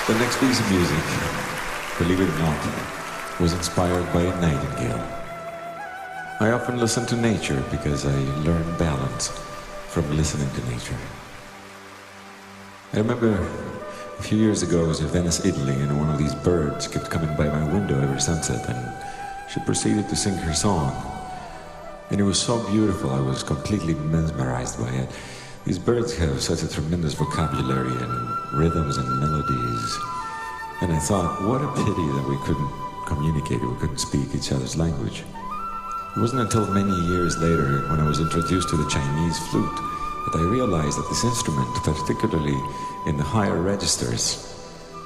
The next piece of music, believe it or not, was inspired by a nightingale. I often listen to nature because I learn balance from listening to nature. I remember a few years ago I was in Venice, Italy, and one of these birds kept coming by my window every sunset, and she proceeded to sing her song. And it was so beautiful, I was completely mesmerized by it. These birds have such a tremendous vocabulary and rhythms and melodies. And I thought, what a pity that we couldn't communicate, we couldn't speak each other's language. It wasn't until many years later, when I was introduced to the Chinese flute, that I realized that this instrument, particularly in the higher registers,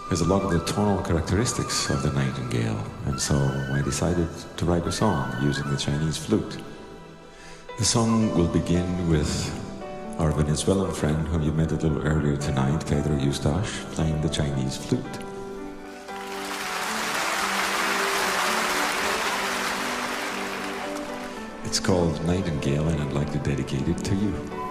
has a lot of the tonal characteristics of the nightingale. And so I decided to write a song using the Chinese flute. The song will begin with our Venezuelan friend, whom you met a little earlier tonight, Pedro Eustache, playing the Chinese flute. It's called Nightingale, and I'd like to dedicate it to you.